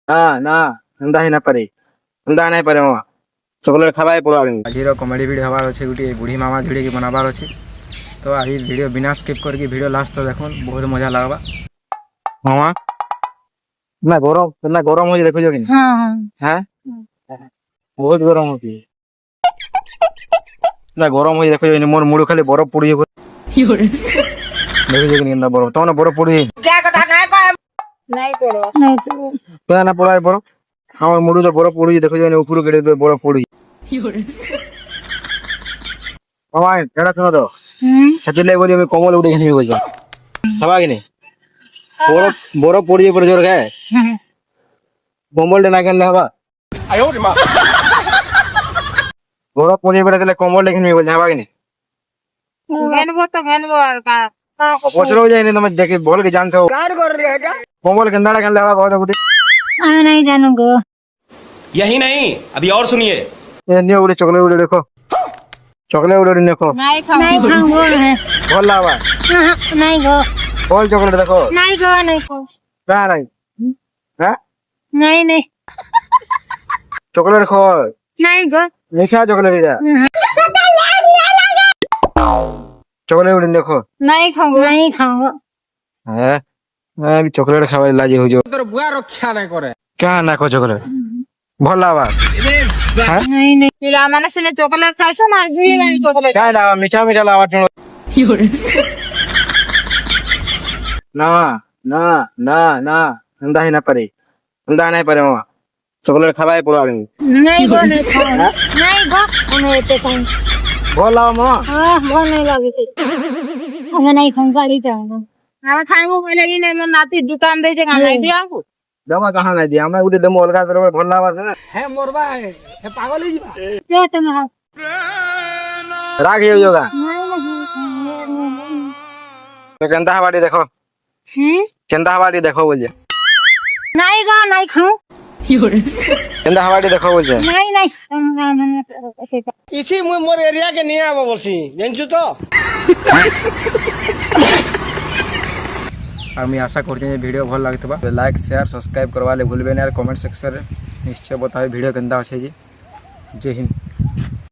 ना ना एंदा ही ना पारे एंदा नहीं पारे मामा चॉकलेट खावाए पड़ो आज कॉमेडी वीडियो हवार अच्छे गोटे बुढ़ी मामा भिड़ी की बनाबार अच्छे तो आज वीडियो बिना स्किप करके वीडियो लास्ट तो देखो बहुत मजा लगवा मामा ना गरम हो देखो कि हां बहुत गरम होती ना गरम हो देखो मोर मुड़ खाली बरफ पड़ी देखो कि केंदा बरफ तो ना बरफ पड़ी क्या कथा नहीं पड़ो ना पड़ा बरफ हाँ मुड़ तो बरफ पड़ी देखो ऊपर गेड़े बरफ पड़ी मामा एड़ा सुनो तो सेतिले बोली मैं कमल उड़े नहीं होजा हवा कि नहीं बरफ बरफ पड़ी पर जोर के कमल ना केन हवा आयो रे मां बरफ पड़ी पर तले कमल लेकिन नहीं बोल हवा कि नहीं घेनबो तो घेनबो का पछरो जाय नहीं तुम देखे बोल के जानते हो कार कर रे बेटा कमल केंदाड़ा केन हवा कहो तो बुटी मैं नहीं जानूंगा यही नहीं अभी और सुनिए ये न्यू उड़े चॉकलेट उड़े देखो चॉकलेट उड़े देखो नहीं खाऊंगा बोल लावा नहीं गो बोल चॉकलेट देखो नहीं गो नहीं खाऊं क्या नहीं हैं नहीं चॉकलेट खो नहीं गो नहीं खा चॉकलेट जा चॉकलेट उड़े देखो नहीं खाऊंगा हैं मैं भी चॉकलेट खावा लाजी हो जो तोर बुआ रक्षा नहीं करे क्या ना को चॉकलेट भल लावा नहीं पिला माने से चॉकलेट खाइसो ना गिली वाली चॉकलेट क्या लावा मीठा मीठा लावा ना ना ना ना अंदा ही ना पारे अंदा नहीं पारे मामा चॉकलेट खावाए पड़ो आगे नहीं गो नहीं खाऊंगा नहीं गो हमें तो सही भल लावा मामा हां वो नहीं लगे हमें नहीं खाऊंगा गाड़ी जाऊंगा हमें खाएंगे पहले ही नहीं मैं नाती दुकान दे जे नहीं दिया हमको दमा कहां नहीं दिया मैं उदे दम अलगा करे भल लावा है मोरबा है पागल ही जीवा जे तुम राख यो योगा तो केंदा हवाड़ी देखो केंदा हवाड़ी देखो बोल नहीं गो नहीं खाऊं केंदा हवाड़ी देखो बोल नहीं इसी मोर एरिया के नहीं आबो बोलसी जानछु तो और मैं आशा करते हैं वीडियो भल लगता है लाइक शेयर सब्सक्राइब करवा ले भूलबे नहीं और कमेंट सेक्शन में निश्चय बताओ वीडियो केंदा अच्छे जी जय हिंद।